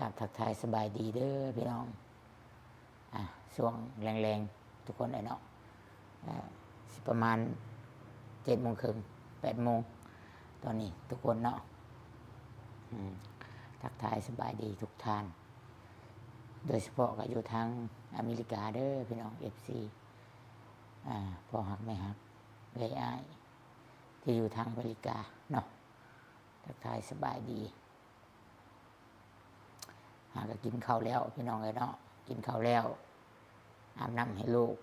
กับทักทายสบายดีเด้อพี่น้องช่วงแรงๆทุกคนเลยเนาะประมาณ7:30 8:00ตอนนี้ทุกคนเนาะทักทายสบายดีทุกท่านโดยเฉพาะก็อยู่ทางอเมริกาเด้อพี่น้อง FC พอหักไม่หักเลยอ้ายที่อยู่ทางอเมริกาเนาะทักทายสบายดีก็กินข้าวแล้วพี่น้องเลยเนาะกินข้าวแล้วอาบน้ำให้ลูก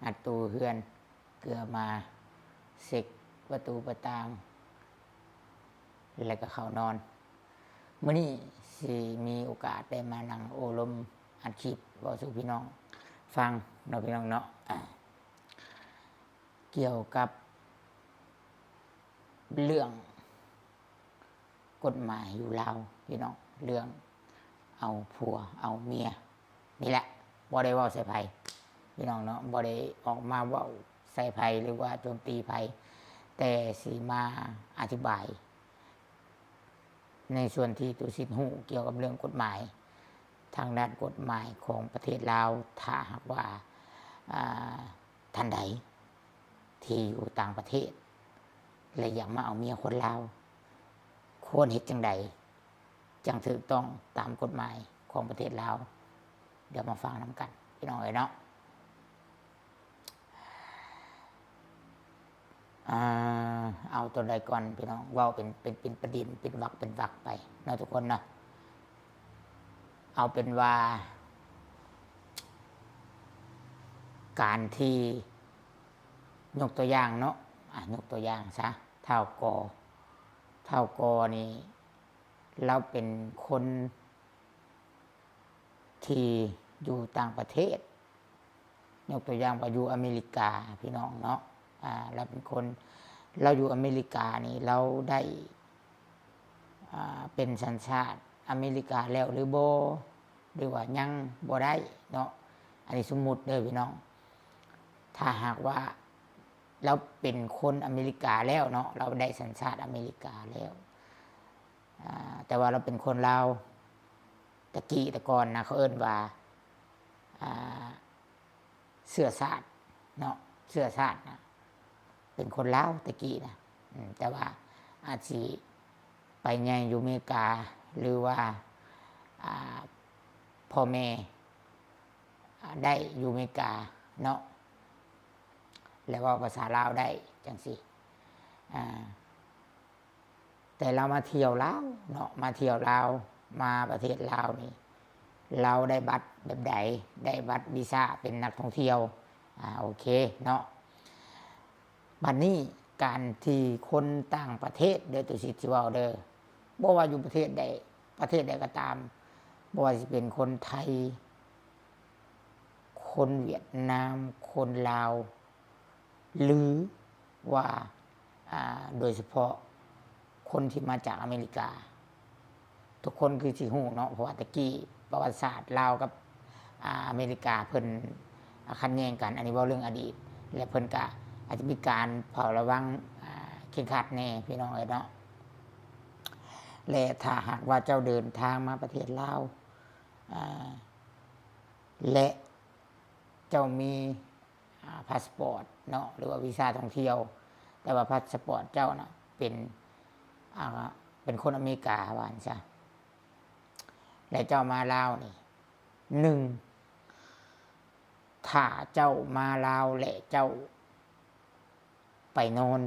อัดตูเฮือนเกลือมาเสกประตูประตางแล้วก็เข้านอนมื้อนี้สิมีโอกาสได้มานั่งโอลมอัดคลิปเว้าสู่พี่น้องฟังเนาะพี่น้องเนาะเกี่ยวกับเรื่องกฎหมายอยู่ลาวพี่น้องเรื่องเอาผัวเอาเมียนี่แหละบ่ได้เว้าใส่ไผพี่น้องเนาะบ่ได้ออกมาเว้าใส่ไผหรือว่าโจมตีไผแต่สิมาอธิบายในส่วนที่ตุสิทธิ์ฮู้เกี่ยวกับเรื่องกฎหมายทางด้านกฎหมายของประเทศลาวถ้าหากว่าท่านใดที่อยู่ต่างประเทศและอยากมาเอาเมียคนลาวควรเฮ็ดจังใดจังถูกต้องตามกฎหมายของประเทศลาวเดี๋ยวมาฟังนำกันพี่น้องเอ๋ยเนาะเอาตัวใดก่อนพี่น้องเว้าเป็นประเด็นเป็นวรรคไปเนาะทุกคนเนาะเอาเป็นว่าการที่ยกตัวอย่างเนาะยกตัวอย่างซะเท่ากอนี่เราเป็นคนที่อยู่ต่างประเทศยกตัวอย่างว่าอยู่อเมริกาพี่น้องเนาะเราเป็นคนเราอยู่อเมริกานี่เราได้เป็นสัญชาติอเมริกาแล้วหรือบ่หรือว่ายังบ่ได้เนาะอันนี้สมมุติเด้อพี่น้องถ้าหากว่าเราเป็นคนอเมริกาแล้วเนาะเราได้สัญชาติอเมริกาแล้วแต่ว่าเราเป็นคนลาวตะกี้แต่ก่อนนะเขาเอิ้นว่าเสื้อชาติเนาะเสื้อชาตินะเป็นคนลาวตะกี้นะแต่ว่าอาจสิไปใหญ่อยู่อเมริกาหรือว่าพ่อแม่ได้อยู่อเมริกาเนาะแล้วว่าภาษาลาวได้จังซี่แต่เรามาเที่ยวลาวเนาะมาเที่ยวลาวมาประเทศลาวนี่เราได้บัตรแบบใดได้บัตรวีซ่าเป็นนักท่องเที่ยวโอเคเนาะบัดนี้การที่คนต่างประเทศเด้อตุสิทธิ์สิเว้าเด้อบ่ว่าอยู่ประเทศใดก็ตามบ่ว่าสิเป็นคนไทยคนเวียดนามคนลาวหรือว่าโดยเฉพาะคนที่มาจากอเมริกาทุกคนคือสิฮู้เนาะเพราะว่าตะกี้ประวัติศาสตร์ลาวกับอเมริกาเพิ่นขัดแย้งกันอันนี้เว้าเรื่องอดีตและเพิ่นก็อาจจะมีการเฝ้าระวังเคร่งครัดแน่พี่น้องเอ้ยเนาะและถ้าหากว่าเจ้าเดินทางมาประเทศลาวและเจ้ามีพาสปอร์ตเนาะหรือว่าวีซ่าท่องเที่ยวแต่ว่าพาสปอร์ตเจ้าน่ะเป็นคนอเมริกาว่าซั่นซะและเจ้ามาลาวนี่1ถ้าเจ้ามาลาวและเจ้าไปนอน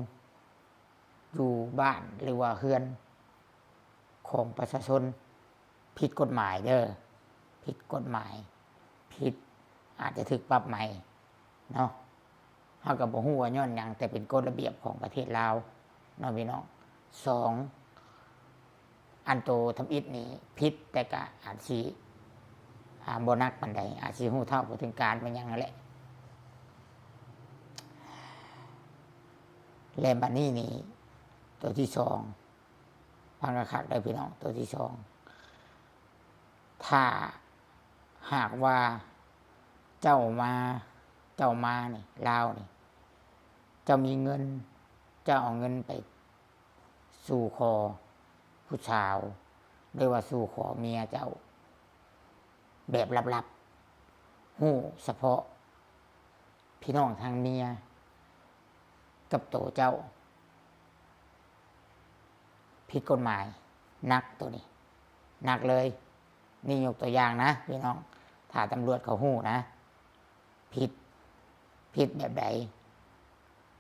อยู่บ้านหรือว่าเฮือนของประชาชนผิดกฎหมายเด้อผิดกฎหมายผิดอาจจะถูกปรับใหม่เนาะเฮาก็บ่ฮู้ว่าย้อนหยังแต่เป็นกฎระเบียบของประเทศลาวเนาะพี่น้อง2อันโตทำอิฐนี่ผิดแต่ก็อาจสิบ่หนักปานใดอาจสิฮู้เท่าบ่ถึงการมันหยังนั่นแหละและบัดนี้นี่ตัวที่2ฟังคักๆได้พี่น้องตัวที่2ถ้าหากว่าเจ้ามานี่ลาวนี่เจ้ามีเงินเจ้าเอาเงินไปสู่ขอผู้สาว หรือว่าสู่ขอเมียเจ้าแบบลับๆฮู้เฉพาะพี่น้องทางเมียกับโตเจ้าผิดกฎหมายนักตัวนี้นักเลยนี่ยกตัวอย่างนะพี่น้องถ้าตำรวจเขาฮู้นะผิดแบบใด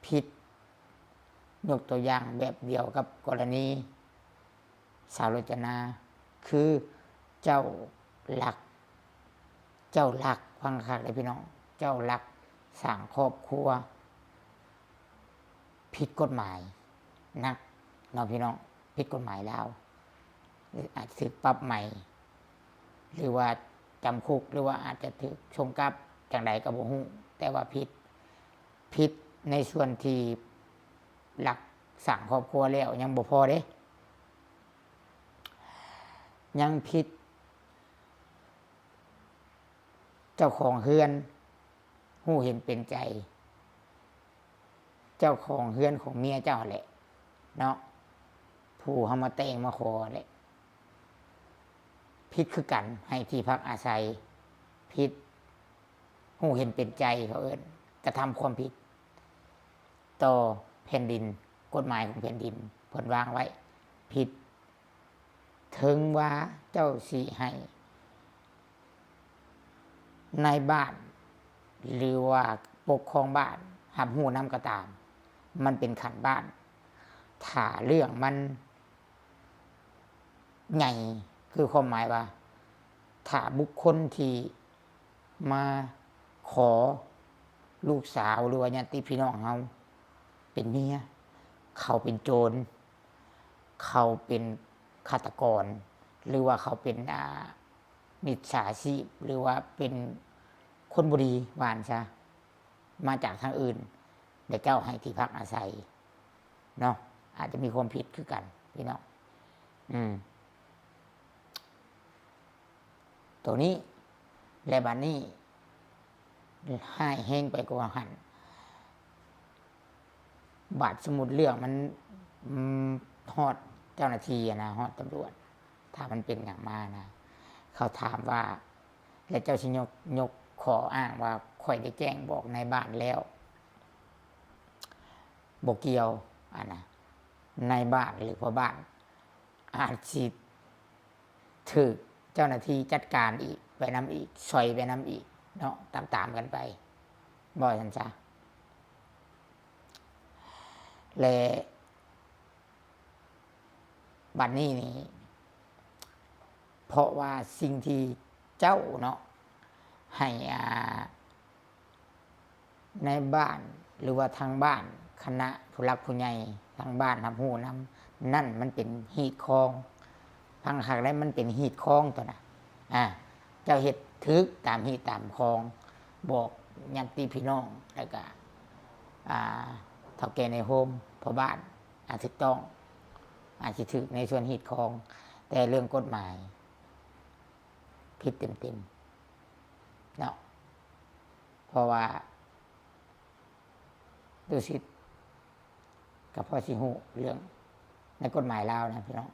ผิดยกตัวอย่างแบบเดียวกับกรณีสาวรจนาคือเจ้าหลักฟังคักเลยพี่น้องเจ้าหลักสร้างครอบครัวผิดกฎหมายนักเนาะพี่น้องผิดกฎหมายแล้วอาจจะถูกปรับใหม่หรือว่าจำคุกหรือว่าอาจจะถูกชงกลับจังใดก็บ่ฮู้แต่ว่าผิดในส่วนที่หลักสร้างครอบครัวแล้วยังบ่พอเด้ยังผิดเจ้าของเฮือนฮู้เห็นเป็นใจเจ้าของเฮือนของเมียเจ้าแหละเนาะผู้เฮามาแต่งมาขอแหละผิดคือกันให้ที่พักอาศัยผิดฮู้เห็นเป็นใจเขาเอิ้นกระทำความผิดต่อแผ่นดินกฎหมายของแผ่นดินเพิ่นวางไว้ผิดถึงว่าเจ้าสิให้ในบ้านหรือว่าปกครองบ้านรับรู้นำก็ตามมันเป็นขันบ้านถ้าเรื่องมันใหญ่คือความหมายว่าถ้าบุคคลที่มาขอลูกสาวหรือว่าญาติพี่น้องเฮาเป็นเมียเขาเป็นโจรเขาเป็นฆาตกรหรือว่าเขาเป็นมิจฉาชีพหรือว่าเป็นคนบ่ดีว่าซั่นซะมาจากทางอื่นได้เจ้าให้ที่พักอาศัยเนาะอาจจะมีความผิดคือกันพี่น้องตัวนี้และบัดนี้ให้แห้งไปกว่าหันบาดสมุดเรื่องมันฮอดเจ้าหน้าที่นะฮอดตำรวจถ้ามันเป็นอย่างมานะเขาถามว่าแล้วเจ้าสิยกขออ้างว่าข่อยได้แจ้งบอกในบ้านแล้วบ่เกี่ยวนะในบ้านหรือพ่อบ้านอาจสิถูกเจ้าหน้าที่จัดการอีกไปนำอีกซอยไปนำอีกเนาะตามกันไปบ่ซั่นซะและบัดนี้นี่เพราะว่าสิ่งที่เจ้าเนาะให้ในบ้านหรือว่าทางบ้านคณะผู้หลักผู้ใหญ่ทางบ้านรับรู้นำนั่นมันเป็นหีดคองพังคักได้มันเป็นหีดคองตัวน่ะเจ้าเฮ็ดถึกตามหีดตามคองบอกญาติพี่น้องแล้วก็เฒ่าแก่ในโฮมพ่อบ้านถูกต้องอาจจะถึกในส่วนหีดคองแต่เรื่องกฎหมายผิดเต็มๆเนาะเพราะว่าดูสิกับพ่อสิฮู้เรื่องในกฎหมายลาวนะพี่น้อง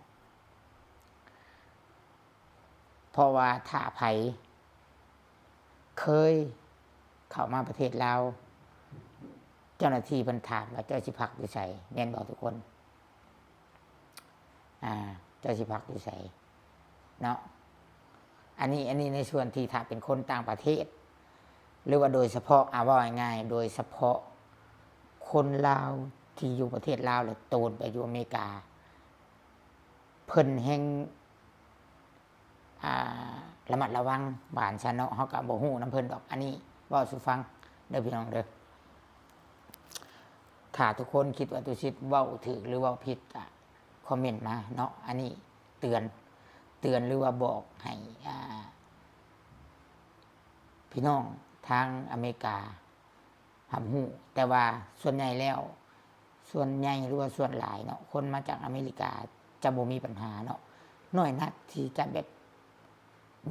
เพราะว่าถ้าไผเคยเข้ามาประเทศลาวเจ้าหน้าที่เพิ่นถามว่าเจ้าสิพักอยู่ไสแม่นบ่ทุกคนเจ้าสิพักอยู่ไสเนาะอันนี้ในส่วนที่ถ้าเป็นคนต่างประเทศหรือว่าโดยเฉพาะว่าง่ายๆโดยเฉพาะคนลาวที่อยู่ประเทศลาวแล้วโตนไปอยู่อเมริกาเพิ่นแห่งระมัดระวังบ้านซะเนาะเฮาก็บ่ฮู้นำเพิ่นดอกอันนี้เว้าสู่ฟังเด้อพี่น้องเด้อถ้าทุกคนคิดว่าตุสิทธิ์เว้าถูกหรือเว้าผิดคอมเมนต์มาเนาะอันนี้เตือนหรือว่าบอกให้พี่น้องทางอเมริการับรู้แต่ว่าส่วนใหญ่แล้วส่วนใหญ่หรือว่าส่วนหลายเนาะคนมาจากอเมริกาจะบ่มีปัญหาเนาะน้อยนักที่จะแบบ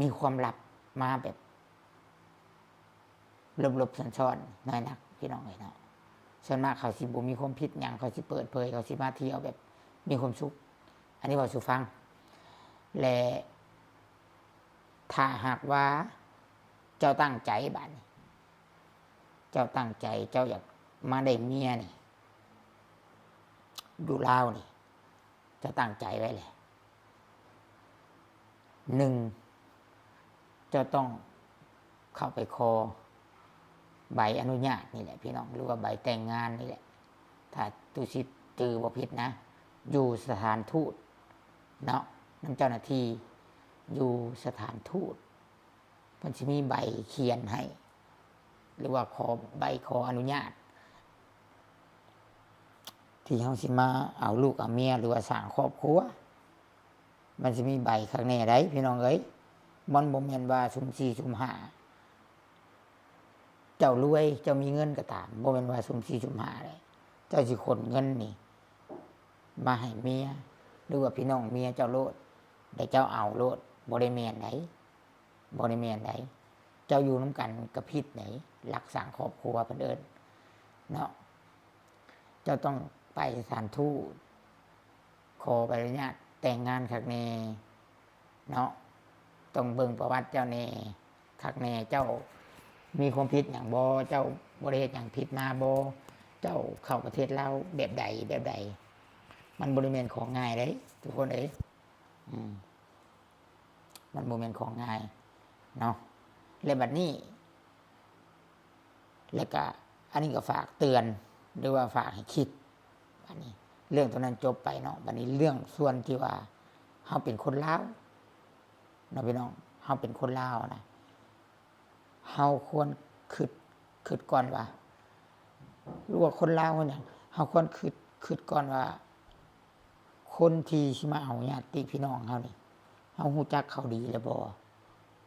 มีความลับมาแบบลบๆซ่อนๆน้อยนักพี่น้องเอ้ยเนาะส่วนมากเขาสิบ่มีความผิดหยังเขาสิเปิดเผยเขาสิมาเที่ยวแบบมีความสุขอันนี้เว้าสู่ฟัง และถ้าหากว่าเจ้าตั้งใจบัดนี้เจ้าตั้งใจเจ้าอยากมาได้เมียนี่อยู่ลาวนี่เจ้าตั้งใจไว้เลยหนึ่งเจ้าต้องเข้าไปขอใบอนุญาตนี่แหละพี่น้องหรือว่าใบแต่งงานนี่แหละถ้าตุสิตจือบ่ผิดนะอยู่สถานทูตเนาะนั่นเจ้าหน้าที่อยู่สถานทูตมันจะมีใบเขียนให้หรือว่าขอใบขออนุญาตที่เฮาสิมาเอาลูกเอาเมียหรือว่าสร้างครอบครัวมันจะมีใบข้างในได้พี่น้องเอ้ยมันบ่แม่นว่าสุ่ม4สุ่ม5เจ้ารวยเจ้ามีเงินก็ตามบ่แม่นว่าสุ่ม4สุ่ม5เลยเจ้าสิขนเงินนี่มาให้เมียหรือว่าพี่น้องเมียเจ้าโลดได้เจ้าเอาโลดบ่ได้แม่นไดบ่ได้แม่นไดเจ้าอยู่นำกันกับผิดไหนรักสร้างครอบครัวเพิ่นเอิ้นเนาะเจ้าต้องไปสถานทูตขอใบอนุญาตแต่งงานคักแน่เนาะต้องเบิ่งประวัติเจ้าแน่คักแน่เจ้ามีความผิดหยังบ่เจ้าบ่ได้เฮ็ดหยังผิดมาบ่เจ้าเข้าประเทศลาวแบบใดมันบ่ได้แม่นของง่ายเด้ทุกคนเอ้ยมันบ่แม่นของง่ายเนาะและบัดนี้แล้วก็อันนี้ก็ฝากเตือนหรือว่าฝากให้คิดอันนี้เรื่องตรงนั้นจบไปเนาะบัดนี้เรื่องส่วนที่ว่าเฮาเป็นคนลาวเนาะพี่น้องเฮาเป็นคนลาวนะเฮาควรคิดก่อนว่ารู้ว่าคนลาวเนี่ยเฮาควรคิดก่อนว่าคนที่สิมาเอาญาติพี่น้องเฮานี่เฮารู้จักเขาดีแล้วบ่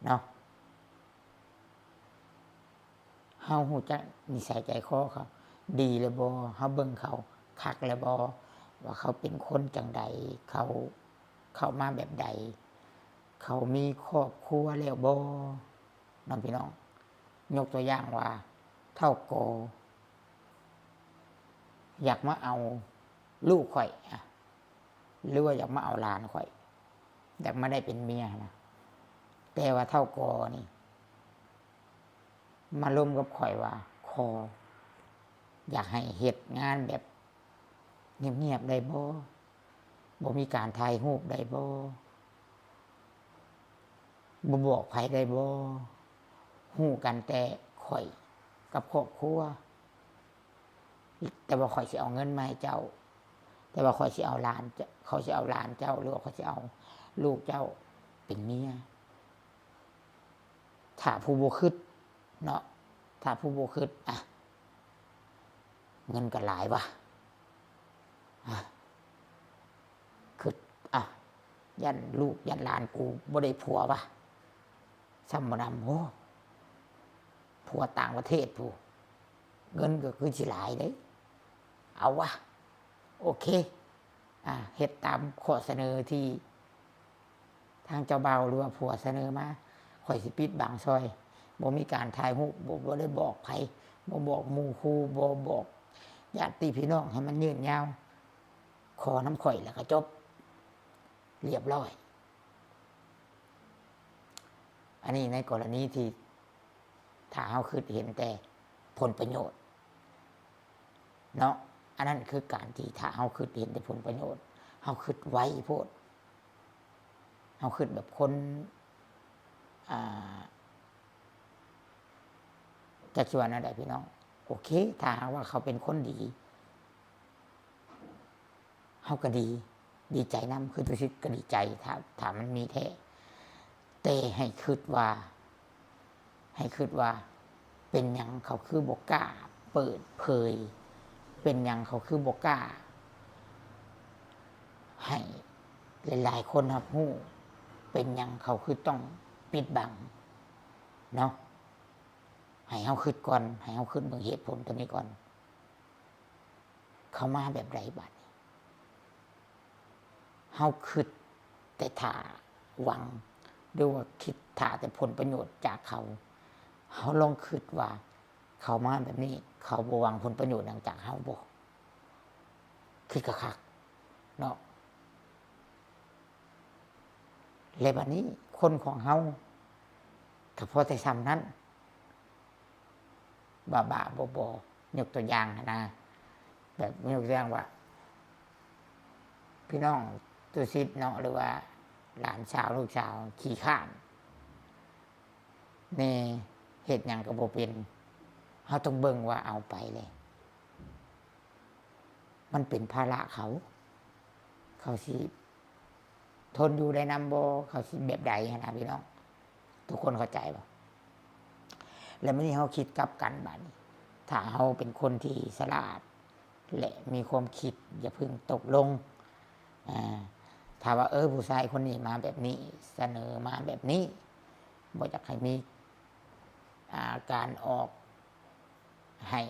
เนาะเฮารู้จักนิสัยใจคอเขาดีแล้วบ่เฮาเบิ่งเขาคักแล้วบ่ว่าเขาเป็นคนจังใดเขาเข้ามาแบบใดเขามีครอบครัวแล้วบ่น้องพี่น้องยกตัวอย่างว่าเท่าโกอยากมาเอาลูกข่อยหรือว่าอยากมาเอาหลานข่อยอยากมาได้เป็นเมียนะแต่ว่าเท่าโกนี่มาร่วมกับข่อยว่าอยากให้เฮ็ดงานแบบเงียบๆได้บ่มีการถ่ายรูปได้บ่บอกไผได้บ่ฮู้กันแต่ข่อยกับครอบครัวแต่ว่าข่อยสิเอาเงินมาให้เจ้าแต่ว่าข่อยสิเอาหลานเขาสิเอาหลานเจ้าหรือว่าเขาสิเอาลูกเจ้าเป็นเมียถ้าผู้บ่คิดเนาะถ้าผู้บ่คิดเงินก็หลายว่ะคิดยันลูกยันหลานกูบ่ได้ผัวว่ะซ้ำบ่นำโหผัวต่างประเทศผู้เงินก็คือสิหลายเด้เอาวะโอเคเฮ็ดตามข้อเสนอที่ทางเจ้าบ่าวหรือว่าผัวเสนอมาข่อยสิปิดบังซอยบ่มีการถ่ายรูปบ่ได้บอกไผบ่บอกหมู่คู่บ่บอกญาติพี่น้องให้มันยืนยาวขอน้ำข่อยแล้วก็จบเรียบร้อยอันนี้ในกรณีที่ถ้าเฮาคิดเห็นแต่ผลประโยชน์เนาะอันนั้นคือการที่ถ้าเฮาคิดเห็นแต่ผลประโยชน์เฮาคิดไว้โพดเฮาคิดแบบคนจะชวนอะไรพี่น้องโอเคถ้าว่าเขาเป็นคนดีเฮาก็ดีใจนำคือตัวชิดก็ดีใจถ้ามันมีแท้แต่ให้คิดว่าเป็นหยังเขาคือบ่กล้าเปิดเผยเป็นหยังเขาคือบ่กล้าให้หลายๆคนรับรู้เป็นหยังเขาคือต้องปิดบังเนาะให้เฮาคิดก่อนให้เฮาคิดเบิ่งเหตุผลตัวนี้ก่อนเขามาแบบไรบัดนี้เฮาคิดแต่ถ้าหวังหรือว่าคิดถ้าแต่ผลประโยชน์จากเขาเฮาลองคิดว่าเขามาแบบนี้เขาบ่หวังผลประโยชน์จากเฮาบ่คิดคักๆเนาะ และบัดนี้คนของเฮาก็พอแต่ซ้ำนั้นบ้าๆบอๆยกตัวอย่างนะแบบยกตัวอย่างว่าพี่น้องตุสิตเนาะหรือว่าหลานสาวลูกสาวขี้ข้านในเฮ็ดหยังก็บ่เป็นเฮาต้องเบิ่งว่าเอาไปเลยมันเป็นภาระเขาสิทนอยู่ได้นำบ่เขาสิแบบใดนะพี่น้องทุกคนเข้าใจบ่แล้วมื้อนี้เฮาคิดกลับกันบัดนี้ถ้าเฮาเป็นคนที่ฉลาดและมีความคิดอย่าพึ่งตกลงถ้าว่าผู้ชายคนนี้มาแบบนี้เสนอมาแบบนี้บ่อยากให้มีการออกให้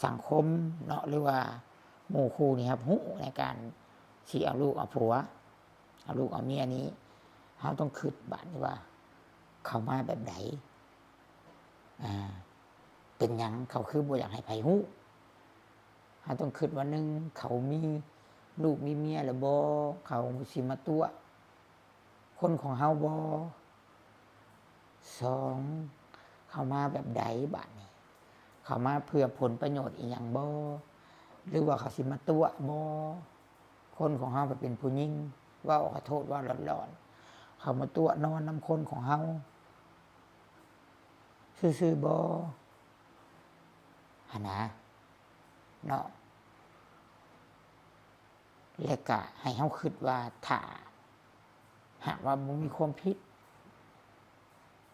สังคมเนาะหรือว่าหมู่คู่นี่ครับฮู้ในการสิเอาลูกเอาผัวเอาลูกเอาเมียนี้เฮาต้องคิดบัดนี้ว่าเขามาแบบใดเป็นหยังเขาคือบ่อยากให้ไผฮู้เฮาต้องคิดว่า1เขามีลูกมีเมียแล้วบ่เขาสิมาตัวคนของเฮาบ่2เขามาแบบใดบัดนี้เขามาเพื่อผลประโยชน์อีหยังบ่หรือว่าเขาสิมาตัวบ่คนของเฮาเป็นผู้หญิงเว้าขอโทษว่าร้อนๆเขามาตัวนอนนำคนของเฮาซื่อๆบ่หั่นนะเนาะแล้วก็ให้เฮาคิดว่าถ้าหากว่าบ่มีความผิด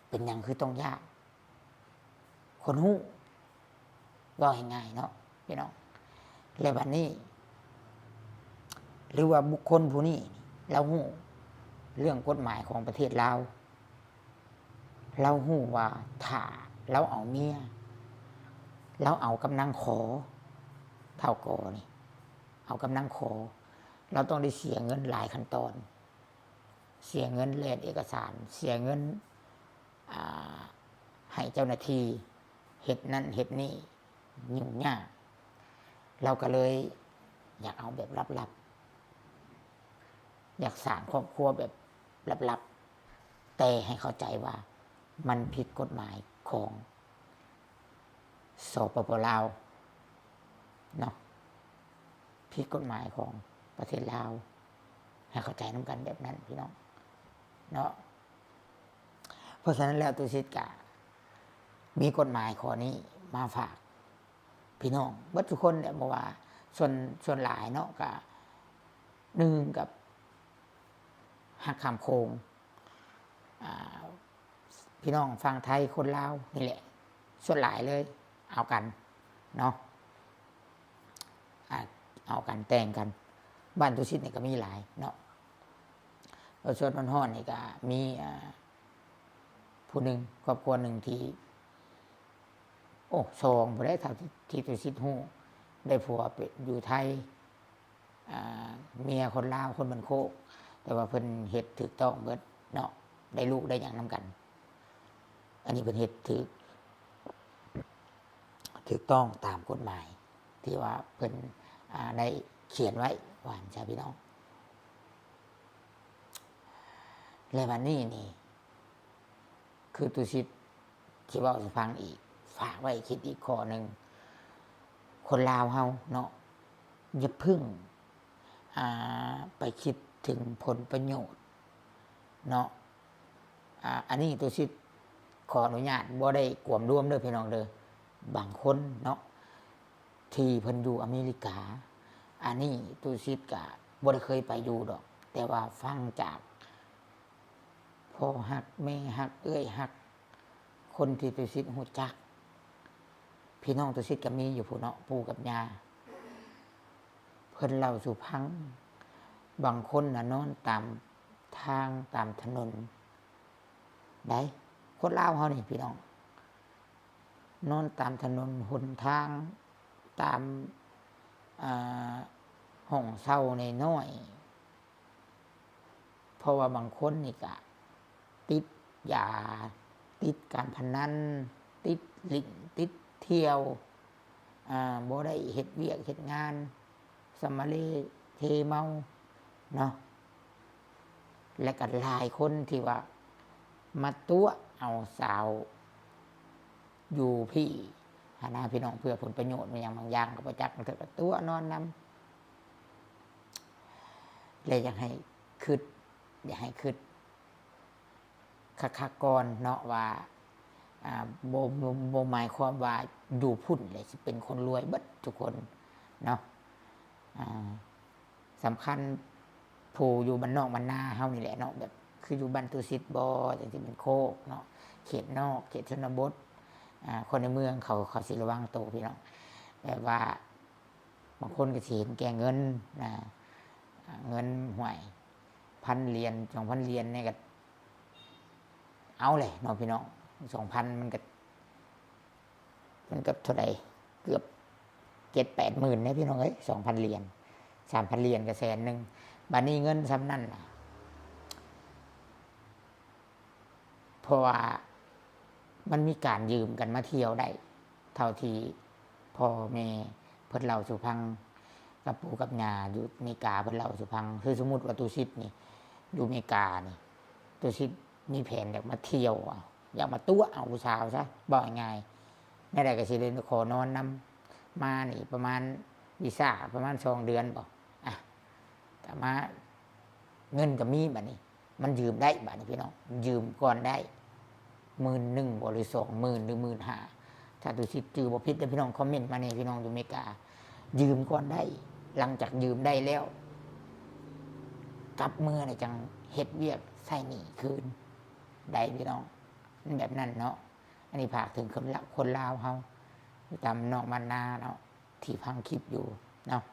เป็นหยังคือต้องยากคนฮู้ว่าง่ายๆเนาะพี่น้องแล้วบัดนี้หรือว่าบุคคลผู้นี้เราฮู้เรื่องกฎหมายของประเทศลาวเราฮู้ว่าถ้าเราเอาเมียเราเอากำนังขอเท่ากอนี่เอากำนังขอเราต้องได้เสียเงินหลายขั้นตอนเสียเงินแลกเอกสารเสียเงินให้เจ้าหน้าที่เฮ็ดนั่นเฮ็ดนี่ยุ่งยากเราก็เลยอยากเอาแบบลับๆอยากสร้างครอบครัวแบบลับๆแต่ให้เข้าใจว่ามันผิดกฎหมายของสปป.ลาวเนาะผิดกฎหมายของประเทศลาวให้เข้าใจนำกันแบบนั้นพี่น้องเนาะเพราะฉะนั้นแล้วตุสิตกะมีกฎหมายข้อนี้มาฝากพี่น้องเบิดทุกคนเนี่ยบ่ว่าส่วนหลายเนาะก็1กับหักข้ามโขงพี่น้องฟังไทยคนลาวนี่แหละส่วนหลายเลยเอากันเนาะเอากันแต่งกันบ้านตุสิตนี่ก็มีหลายเนาะส่วนมันฮ้อนนี่ก็มีผู้หนึ่งครอบครัวหนึ่งที่ซองบ่ได้เท่าที่ตุสิตฮู้ได้ผัวอยู่ไทยเมียคนลาวคนบ้านโคกแต่ว่าเพิ่นเฮ็ดถูกต้องเบิดเนาะได้ลูกได้หยังนำกันอันนี้เพิ่นเฮ็ดถูกต้องตามกฎหมายที่ว่าเพิ่นได้เขียนไว้ว่าใช่พี่น้องและวันนี้นี่คือตุสิตที่เว้าให้ฟังอีกฝากไว้คิดอีกข้อนึงคนลาวเฮาเนาะอย่าพึ่งไปคิดถึงผลประโยชน์เนาะอันนี้ตุสิตขออนุญาตบ่ได้กวมรวมเด้อพี่น้องเด้อบางคนเนาะที่เพิ่นอยู่อเมริกาอันนี้ตุสิตก็บ่ได้เคยไปอยู่ดอกแต่ว่าฟังจากพ่อฮักแม่ฮักเอ้ยฮักคนที่ตุสิตรู้จักพี่น้องตุสิตก็มีอยู่พุ่นเนาะปู่กับย่าเพิ่นเล่าสู่ฟังบางคนน่ะนอนตามทางตามถนนได้คนลาวเฮานี่พี่น้องนอนตามถนนหนทางตามห้องเช่าน้อยๆเพราะว่าบางคนนี่ก็ติดยาติดการพนันติดลิ้นติดเที่ยวบ่ได้เฮ็ดเวียกเฮ็ดงานสมะเลเทเมาเนาะ และก็หลายคนที่ว่ามาตัวเอาสาวอยู่พี่หาหน้าพี่น้องเพื่อผลประโยชน์มาอย่างบางอย่างก็ประจักษ์มาเถอะตัวนอนนำเลยอยากให้คิดคักๆก่อนเนาะว่าโบหมายความว่าดูพุ่นเลยสิเป็นคนรวยเบิดทุกคนเนาะสำคัญผู้อยู่บ้านนอกบ้านนาเฮานี่แหละเนาะแบบคืออยู่บ้านตุสิตบ่จังซี่เป็นโคกเนาะเขตนอกเขตชนบทคนในเมืองเขาสิระวังตัวพี่น้องแบบว่าบางคนก็สิเห็นแก่เงินเงินห่วย1,000 เหรียญ 2,000 เหรียญเนี่ยก็เอาเลยเนาะพี่น้อง 2,000 มันก็เท่าไหร่เกือบ 7-8 หมื่นนะพี่น้องเอ้ย 2,000 เหรียญ 3,000 เหรียญก็100,000บัดนี้เงินซ้ำนั่นเพราะว่ามันมีการยืมกันมาเที่ยวได้เท่าที่พ่อแม่เพิ่นเล่าสู่ฟังกับปู่กับย่าอยู่อเมริกาเพิ่นเล่าสู่ฟังคือสมมุติว่าตุสิตนี่อยู่อเมริกานี่ตุสิตมีแผนอยากมาเที่ยวอยากมาตัวเอาผู้สาวซะบอกง่ายๆไม่ได้ก็สิเลยขอนอนนำมานี่ประมาณวีซ่าประมาณ2 เดือนบ่แต่มาเงินก็มีบัดนี้มันยืมได้บัดนี้พี่น้องยืมก่อนได้11,000บ่หรือ20,000หรือ15,000ถ้าตุสิตจื้อบ่ผิดพี่น้องคอมเมนต์มานี่พี่น้องอยู่อเมริกายืมก่อนได้หลังจากยืมได้แล้วกลับเมื่อนี่จังเฮ็ดเวียกใช้หนี้คืนได้พี่น้องมันแบบนั้นเนาะอันนี้ฝากถึงคนลาวเฮาตามนอกบ้านนาเนาะที่ฟังคลิปอยู่เนาะ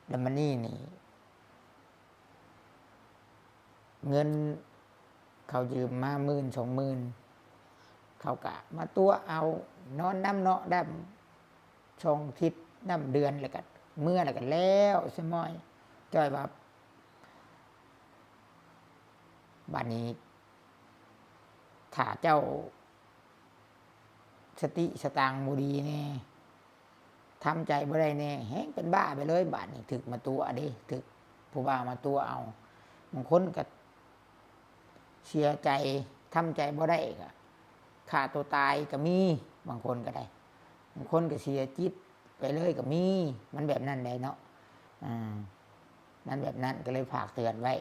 แล้วมันนี่เงินเขายืมมา10,000-20,000เขากะมาตัวเอานอนน้ำเนาะดำช่องทิศน้ำเดือนแล้วก็เมื่อแล้วก็แล้วสมอยจ้อยว่าบัดนี้ถ้าเจ้าสติสตางค์บ่ดีแน่ทำใจบ่ได้แน่แฮงเป็นบ้าไปเลยบัดนี้ถึกมาตัวเด้ถึกผู้บ่าวมาตัวเอาบางคนก็เสียใจทำใจบ่ได้ก็ฆ่าตัวตายก็มีบางคนก็ได้บางคนก็เสียจิตไปเลยก็มีมันแบบนั้นได้เนาะนั่นแบบนั้นก็เลยฝากเตือนไว้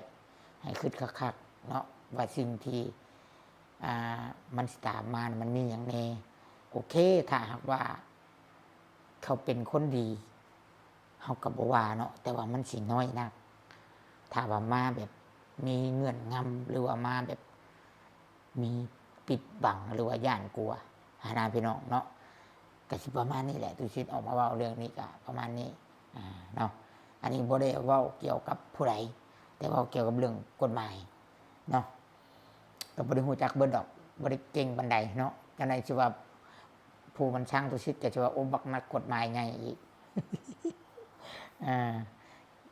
ให้คิดคักๆเนาะว่าสิ่งที่มันตามมามันมีอย่างแน่โอเคถ้าหากว่าเขาเป็นคนดีเฮาก็บ่ว่าเนาะแต่ว่ามันสิน้อยนักถ้าว่ามาแบบมีเงื่อนงำหรือว่ามาแบบมีปิดบังหรือว่าย่านกลัวหาหน้าพี่น้องเนาะก็สิประมาณนี้แหละตุสิตออกมาเว้าเรื่องนี้ก็ประมาณนี้เนาะอันนี้บ่ได้เว้าเกี่ยวกับผู้ใดแต่เว้าเกี่ยวกับเรื่องกฎหมายเนาะก็บ่ได้ฮู้จักเบิดดอกบ่ได้เก่งปานใดเนาะจังได๋สิว่าผู้มันช่างตุสิตก็สิว่าโอ้บักนักกฎหมายใหญ่อีก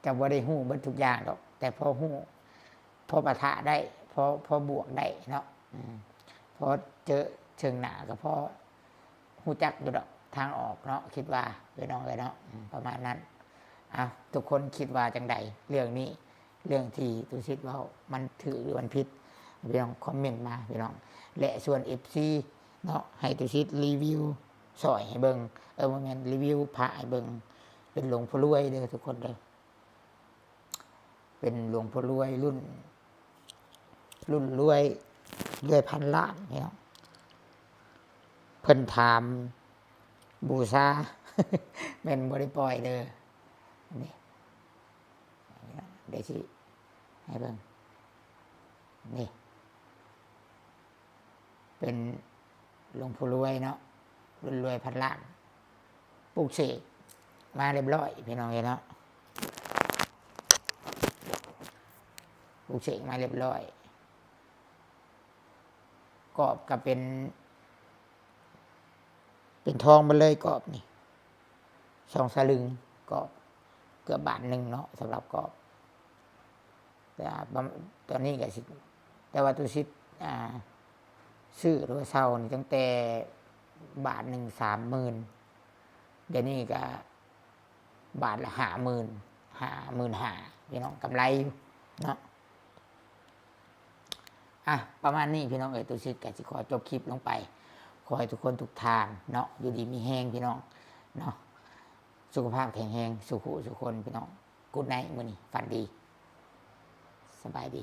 ก็บ่ได้ฮู้เบิดทุกอย่างดอกแต่พอฮู้พอปะทะได้พอบวกได้เนาะพอเจอเชิงหน้าก็พอฮู้จักอยู่ดอกทางออกเนาะคิดว่าพี่น้องเนาะประมาณนั้นทุกคนคิดว่าจังใดเรื่องนี้เรื่องที่ตุสิตเว้ามันถือหรือมันผิดพี่น้องคอมเมนต์มาพี่น้องและส่วน FC เนาะให้ตุสิตรีวิวสอยให้เบิ่งบ่แม่นรีวิวพระให้เบิ่งเป็นหลวงพ่อรวยเด้อทุกคนเด้อเป็นหลวงพ่อรวยรุ่นรวยพันล้านพี่น้องเพิ่นถามบูชาแม่นบ่ได้ปล่อยเด้อนี่เดี๋ยวสิให้เบิ่งนี่เป็นหลวงพ่อรวยเนาะรุ่นรวยพันล้านปลูกเสกมาเรียบร้อยพี่น้องเนาะปลูกเสกมาเรียบร้อยกรอบก็เป็นทองมาเลยกรอบนี่2 สลึงกรอบเกือบบาท1เนาะสำหรับกรอบแต่ตอนนี้ก็สิแต่ว่าตุสิตซื้อหรือว่าเช่านี่ตั้งแต่บาท1 30,000เดี๋ยวนี้ก็บาทละ50,000 55,000 พี่น้องกำไรอยู่เนาะประมาณนี้พี่น้องตุชิตกสิขอจบคลิปลงไปขอให้ทุกคนทุกทานเนาะอยู่ดีมีแห้งพี่น้องเนาะสุขภาพแข็งแรงสุขคนพี่น้องกู๊ดไนท์มื้อนี้ฝันดีสบายดี